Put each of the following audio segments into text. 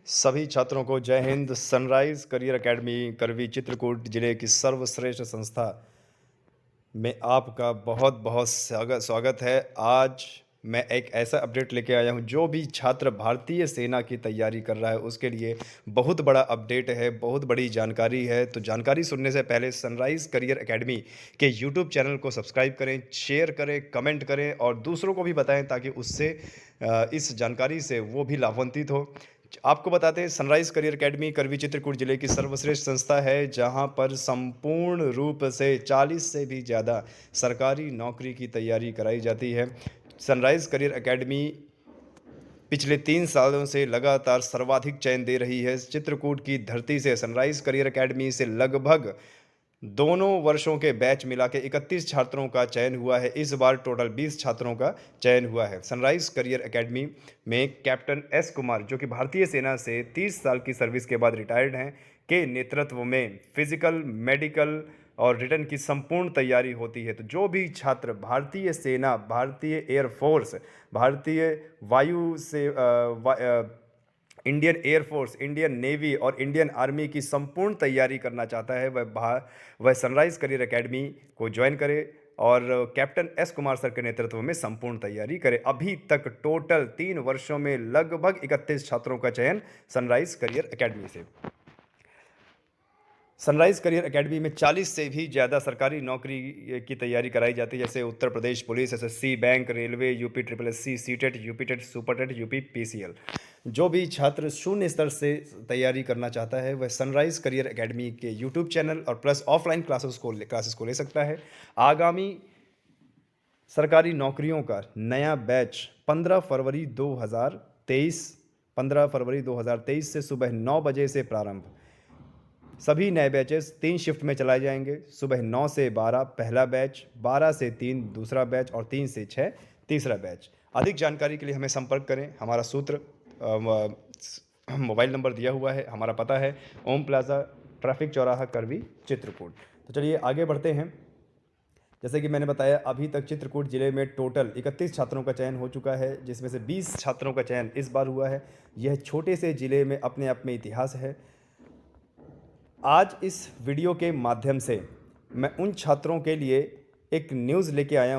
सभी छात्रों को जय हिंद। सनराइज करियर एकेडमी करवी चित्रकूट जिले की सर्वश्रेष्ठ संस्था में आपका बहुत बहुत स्वागत स्वागत है। आज मैं एक ऐसा अपडेट लेके आया हूं, जो भी छात्र भारतीय सेना की तैयारी कर रहा है उसके लिए बहुत बड़ा अपडेट है, बहुत बड़ी जानकारी है। तो जानकारी सुनने से पहले सनराइज करियर एकेडमी के यूट्यूब चैनल को सब्सक्राइब करें, शेयर करें, कमेंट करें और दूसरों को भी बताएं, ताकि उससे इस जानकारी से वो भी लाभान्वित हो। आपको बताते हैं, सनराइज करियर एकेडमी करवी चित्रकूट जिले की सर्वश्रेष्ठ संस्था है, जहां पर संपूर्ण रूप से 40 से भी ज़्यादा सरकारी नौकरी की तैयारी कराई जाती है। सनराइज करियर एकेडमी पिछले 3 सालों से लगातार सर्वाधिक चयन दे रही है। चित्रकूट की धरती से सनराइज करियर एकेडमी से लगभग दोनों वर्षों के बैच मिला के 31 छात्रों का चयन हुआ है। इस बार टोटल 20 छात्रों का चयन हुआ है। सनराइज करियर एकेडमी में कैप्टन एस कुमार, जो कि भारतीय सेना से 30 साल की सर्विस के बाद रिटायर्ड हैं, के नेतृत्व में फिजिकल, मेडिकल और रिटर्न की संपूर्ण तैयारी होती है। तो जो भी छात्र भारतीय सेना, भारतीय एयरफोर्स, भारतीय वायु से इंडियन एयरफोर्स, इंडियन नेवी और इंडियन आर्मी की संपूर्ण तैयारी करना चाहता है, वह सनराइज करियर एकेडमी को ज्वाइन करे और कैप्टन एस कुमार सर के नेतृत्व में संपूर्ण तैयारी करे। अभी तक टोटल 3 वर्षों में लगभग 31 छात्रों का चयन सनराइज करियर एकेडमी से। सनराइज करियर एकेडमी में 40 से भी ज़्यादा सरकारी नौकरी की तैयारी कराई जाती है, जैसे Uttar Pradesh police, SSC, bank, railway, UP triple SC, CTET, UP TET, super TET, UP PCL. जो भी छात्र शून्य स्तर से तैयारी करना चाहता है, वह सनराइज करियर एकेडमी के यूट्यूब चैनल और प्लस ऑफलाइन क्लासेस को ले सकता है। आगामी सरकारी नौकरियों का नया बैच 15 फरवरी 2023 से सुबह 9 बजे से प्रारंभ। सभी नए बैचेस 3 शिफ्ट में चलाए जाएंगे। सुबह 9 से 12 पहला बैच, 12 से 3 दूसरा बैच और 3 से 6 तीसरा बैच। अधिक जानकारी के लिए हमें संपर्क करें। हमारा सूत्र मोबाइल नंबर दिया हुआ है। हमारा पता है ओम प्लाजा, ट्रैफिक चौराहा, करवी, चित्रकूट। तो चलिए आगे बढ़ते हैं। जैसे कि मैंने बताया, अभी तक चित्रकूट जिले में टोटल 31 छात्रों का चयन हो चुका है, जिसमें से 20 छात्रों का चयन इस बार हुआ है। यह छोटे से जिले में अपने आप में इतिहास है। आज इस वीडियो के माध्यम से मैं उन छात्रों के लिए एक न्यूज़ लेके आया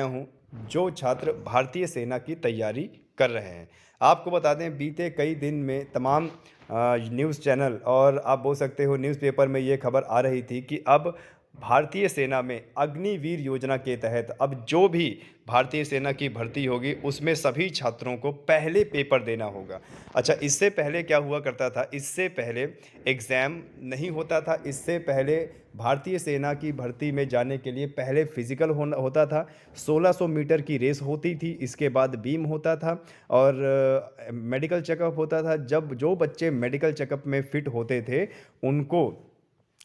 हूं, जो छात्र भारतीय सेना की तैयारी कर रहे हैं। आपको बता दें, बीते कई दिन में तमाम न्यूज़ चैनल और आप बोल सकते हो न्यूज़पेपर में ये खबर आ रही थी कि अब भारतीय सेना में अग्निवीर योजना के तहत अब जो भी भारतीय सेना की भर्ती होगी, उसमें सभी छात्रों को पहले पेपर देना होगा। अच्छा, इससे पहले क्या हुआ करता था? इससे पहले एग्ज़ाम नहीं होता था। इससे पहले भारतीय सेना की भर्ती में जाने के लिए पहले फिजिकल होता था, 1600 मीटर की रेस होती थी, इसके बाद बीम होता था और मेडिकल चेकअप होता था। जब जो बच्चे मेडिकल चेकअप में फिट होते थे, उनको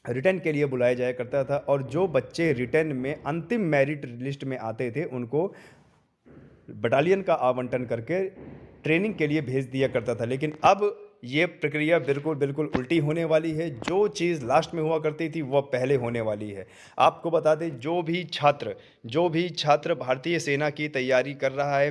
रिटर्न के लिए बुलाया जाया करता था, और जो बच्चे रिटर्न में अंतिम मेरिट लिस्ट में आते थे, उनको बटालियन का आवंटन करके ट्रेनिंग के लिए भेज दिया करता था। लेकिन अब ये प्रक्रिया बिल्कुल उल्टी होने वाली है। जो चीज़ लास्ट में हुआ करती थी, वह पहले होने वाली है। आपको बता दें, जो भी छात्र भारतीय सेना की तैयारी कर रहा है,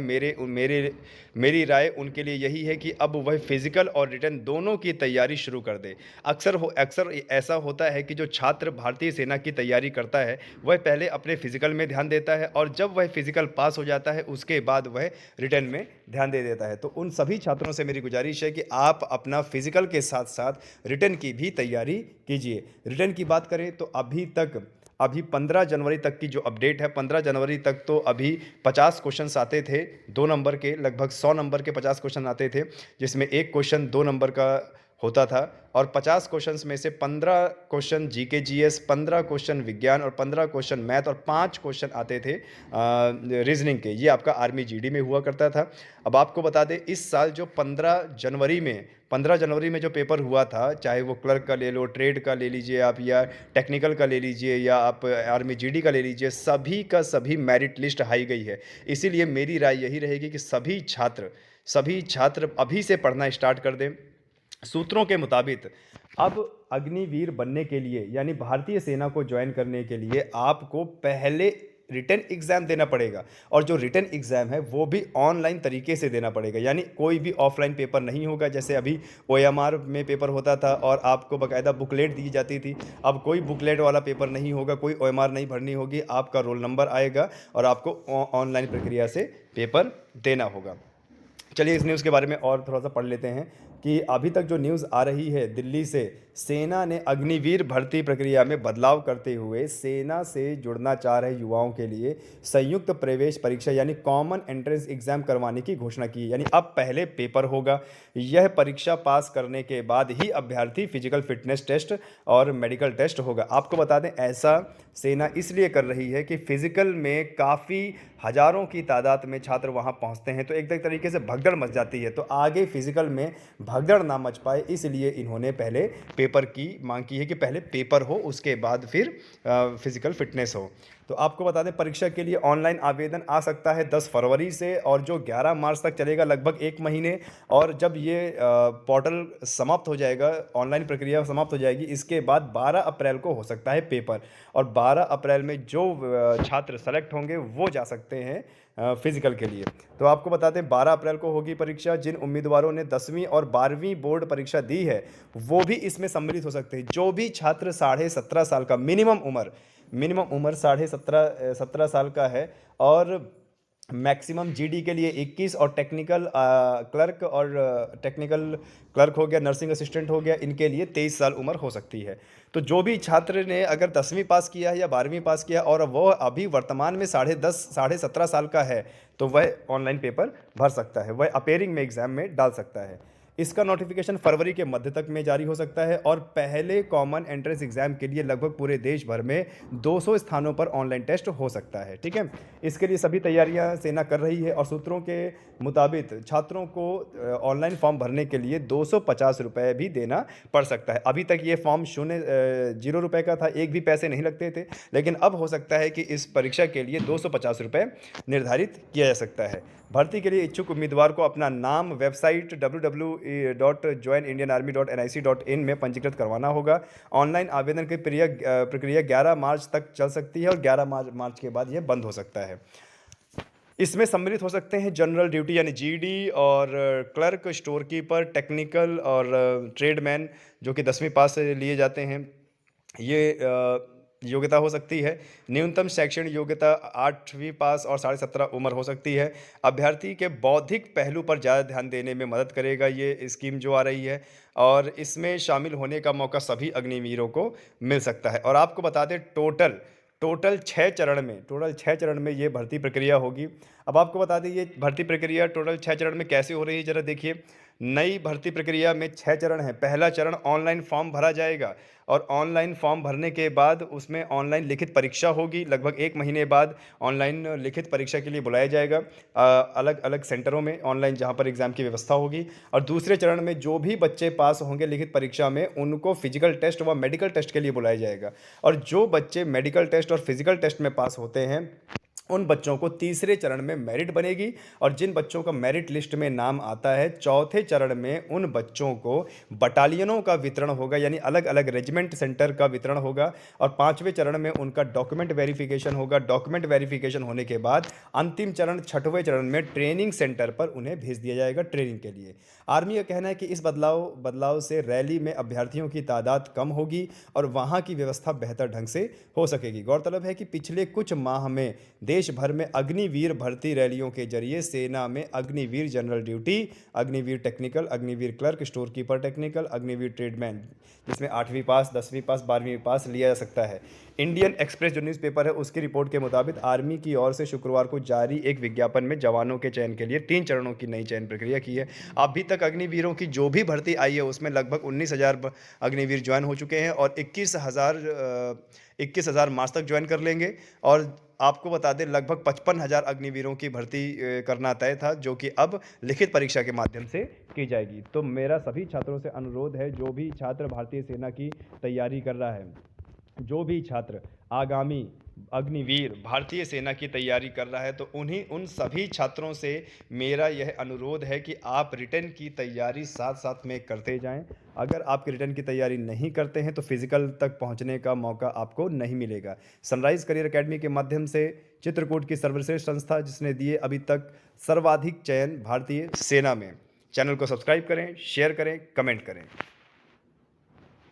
मेरी राय उनके लिए यही है कि अब वह फिजिकल और रिटन दोनों की तैयारी शुरू कर दे। अक्सर ऐसा होता है कि जो छात्र भारतीय सेना की तैयारी करता है, वह पहले अपने फिजिकल में ध्यान देता है, और जब वह फिजिकल पास हो जाता है, उसके बाद वह रिटन में ध्यान दे देता है। तो उन सभी छात्रों से मेरी गुजारिश है कि आप अपना फिजिकल के साथ साथ रिटन की भी तैयारी कीजिए। रिटन की बात करें तो अभी 15 जनवरी तक की जो अपडेट है, 15 जनवरी तक तो अभी 50 क्वेश्चंस आते थे, 2 नंबर के। लगभग 100 नंबर के 50 क्वेश्चन आते थे, जिसमें एक क्वेश्चन 2 नंबर का होता था। और 50 क्वेश्चंस में से 15 क्वेश्चन जीके जीएस, 15 क्वेश्चन विज्ञान और 15 क्वेश्चन मैथ और 5 क्वेश्चन आते थे रीजनिंग के। ये आपका आर्मी जीडी में हुआ करता था। अब आपको बता दें, इस साल जो 15 जनवरी में जो पेपर हुआ था, चाहे वो क्लर्क का ले लो, ट्रेड का ले लीजिए आप, या टेक्निकल का ले लीजिए, या आप आर्मी जीडी का ले लीजिए, सभी का सभी मेरिट लिस्ट हाई गई है। इसीलिए मेरी राय यही रहेगी कि सभी छात्र अभी से पढ़ना स्टार्ट कर दें। सूत्रों के मुताबिक अब अग्निवीर बनने के लिए, यानी भारतीय सेना को ज्वाइन करने के लिए, आपको पहले रिटन एग्ज़ाम देना पड़ेगा, और जो रिटन एग्ज़ाम है वो भी ऑनलाइन तरीके से देना पड़ेगा, यानी कोई भी ऑफलाइन पेपर नहीं होगा। जैसे अभी ओएमआर में पेपर होता था और आपको बाकायदा बुकलेट दी जाती थी, अब कोई बुकलेट वाला पेपर नहीं होगा, कोई ओएमआर नहीं भरनी होगी, आपका रोल नंबर आएगा और आपको ऑनलाइन प्रक्रिया से पेपर देना होगा। चलिए इस न्यूज़ के बारे में और थोड़ा सा पढ़ लेते हैं कि अभी तक जो न्यूज़ आ रही है दिल्ली से, सेना ने अग्निवीर भर्ती प्रक्रिया में बदलाव करते हुए सेना से जुड़ना चाह रहे युवाओं के लिए संयुक्त प्रवेश परीक्षा यानी कॉमन एंट्रेंस एग्जाम करवाने की घोषणा की है। यानी अब पहले पेपर होगा, यह परीक्षा पास करने के बाद ही अभ्यर्थी फिजिकल फिटनेस टेस्ट और मेडिकल टेस्ट होगा। आपको बता दें ऐसा सेना इसलिए कर रही है कि फिजिकल में काफ़ी हज़ारों की तादाद में छात्र वहां पहुंचते हैं, तो एक तरीके से भगदड़ मच जाती है, तो आगे फिजिकल में भगदड़ ना मच पाए इसलिए इन्होंने पहले पेपर की मांग की है कि पहले पेपर हो उसके बाद फिर फिजिकल फिटनेस हो। तो आपको बता दें परीक्षा के लिए ऑनलाइन आवेदन आ सकता है 10 फरवरी से, और जो 11 मार्च तक चलेगा लगभग 1 महीने। और जब ये पोर्टल समाप्त हो जाएगा, ऑनलाइन प्रक्रिया समाप्त हो जाएगी, इसके बाद 12 अप्रैल को हो सकता है पेपर, और 12 अप्रैल में जो छात्र सेलेक्ट होंगे वो जा सकते हैं फिजिकल के लिए। तो आपको बता दें 12 अप्रैल को होगी परीक्षा। जिन उम्मीदवारों ने 10वीं और 12वीं बोर्ड परीक्षा दी है वो भी इसमें सम्मिलित हो सकते हैं। जो भी छात्र 17.5 साल का मिनिमम उम्र 17.5 साल का है, और मैक्सिमम जीडी के लिए 21, और टेक्निकल क्लर्क हो गया, नर्सिंग असिस्टेंट हो गया, इनके लिए 23 साल उम्र हो सकती है। तो जो भी छात्र ने अगर 10वीं पास किया है या 12वीं पास किया और वह अभी वर्तमान में 17.5 साल का है, तो वह ऑनलाइन पेपर भर सकता है, वह अपेयरिंग में एग्ज़ाम में डाल सकता है। इसका नोटिफिकेशन फरवरी के मध्य तक में जारी हो सकता है, और पहले कॉमन एंट्रेंस एग्जाम के लिए लगभग पूरे देश भर में 200 स्थानों पर ऑनलाइन टेस्ट हो सकता है। ठीक है, इसके लिए सभी तैयारियां सेना कर रही है, और सूत्रों के मुताबिक छात्रों को ऑनलाइन फॉर्म भरने के लिए 250 रुपये भी देना पड़ सकता है। अभी तक ये फॉर्म 0 रुपये का था, एक भी पैसे नहीं लगते थे, लेकिन अब हो सकता है कि इस परीक्षा के लिए 250 रुपये निर्धारित किया जा सकता है। भर्ती के लिए इच्छुक उम्मीदवार को अपना नाम वेबसाइट www.joinindianarmy.nic.in में पंजीकृत करवाना होगा। ऑनलाइन आवेदन की प्रक्रिया 11 मार्च तक चल सकती है, और 11 मार्च के बाद यह बंद हो सकता है। इसमें सम्मिलित हो सकते हैं जनरल ड्यूटी यानी जीडी, और क्लर्क, स्टोर कीपर, टेक्निकल और ट्रेडमैन जो कि 10वीं पास से लिए जाते हैं। ये योग्यता हो सकती है। न्यूनतम शैक्षणिक योग्यता 8वीं पास और 17.5 उम्र हो सकती है। अभ्यर्थी के बौद्धिक पहलू पर ज़्यादा ध्यान देने में मदद करेगा ये स्कीम जो आ रही है, और इसमें शामिल होने का मौका सभी अग्निवीरों को मिल सकता है। और आपको बता दें टोटल 6 चरण में ये भर्ती प्रक्रिया होगी। अब आपको बता दें ये भर्ती प्रक्रिया टोटल 6 चरण में कैसे हो रही है, ज़रा देखिए। नई भर्ती प्रक्रिया में 6 चरण है। पहला चरण ऑनलाइन फॉर्म भरा जाएगा, और ऑनलाइन फॉर्म भरने के बाद उसमें ऑनलाइन लिखित परीक्षा होगी। लगभग 1 महीने बाद ऑनलाइन लिखित परीक्षा के लिए बुलाया जाएगा अलग अलग सेंटरों में, ऑनलाइन जहां पर एग्ज़ाम की व्यवस्था होगी। और दूसरे चरण में जो भी बच्चे पास होंगे लिखित परीक्षा में, उनको फिजिकल टेस्ट व मेडिकल टेस्ट के लिए बुलाया जाएगा। और जो बच्चे मेडिकल टेस्ट और फिजिकल टेस्ट में पास होते हैं उन बच्चों को तीसरे चरण में मेरिट बनेगी, और जिन बच्चों का मेरिट लिस्ट में नाम आता है चौथे चरण में उन बच्चों को बटालियनों का वितरण होगा, यानी अलग अलग रेजिमेंट सेंटर का वितरण होगा। और 5वें चरण में उनका डॉक्यूमेंट वेरिफिकेशन होगा। डॉक्यूमेंट वेरिफिकेशन होने के बाद अंतिम चरण 6वें चरण में ट्रेनिंग सेंटर पर उन्हें भेज दिया जाएगा ट्रेनिंग के लिए। आर्मी का कहना है कि इस बदलाव से रैली में अभ्यर्थियों की तादाद कम होगी और वहाँ की व्यवस्था बेहतर ढंग से हो सकेगी। गौरतलब है कि पिछले कुछ माह में देश भर में अग्निवीर भर्ती रैलियों के जरिए सेना में Agniveer general duty, Agniveer technical, Agniveer clerk, store keeper technical, Agniveer tradesman, जिसमें 8वीं पास, 10वीं पास, 12वीं पास लिया जा सकता है। इंडियन एक्सप्रेस जो न्यूज़पेपर है उसकी रिपोर्ट के मुताबिक आर्मी की ओर से शुक्रवार को जारी एक विज्ञापन में जवानों के चयन के लिए 3 चरणों की नई चयन प्रक्रिया की है। अभी तक अग्निवीरों की जो भी भर्ती आई है उसमें लगभग 19,000 अग्निवीर ज्वाइन हो चुके हैं, और 21,000 मार्च तक ज्वाइन कर लेंगे। और आपको बता दें लगभग 55,000 अग्निवीरों की भर्ती करना तय था, जो कि अब लिखित परीक्षा के माध्यम से की जाएगी। तो मेरा सभी छात्रों से अनुरोध है, जो भी छात्र भारतीय सेना की तैयारी कर रहा है, जो भी छात्र आगामी अग्निवीर भारतीय सेना की तैयारी कर रहा है, तो उन सभी छात्रों से मेरा यह अनुरोध है कि आप रिटन की तैयारी साथ-साथ में करते जाएँ। अगर आपकी रिटन की तैयारी नहीं करते हैं, तो फिज़िकल तक पहुँचने का मौका आपको नहीं मिलेगा। सनराइज़ करियर अकेडमी के माध्यम से चित्रकूट की सर्वश्रेष्ठ संस्था जिसने दिए अभी तक सर्वाधिक चयन भारतीय सेना में। चैनल को सब्सक्राइब करें, शेयर करें, कमेंट करें।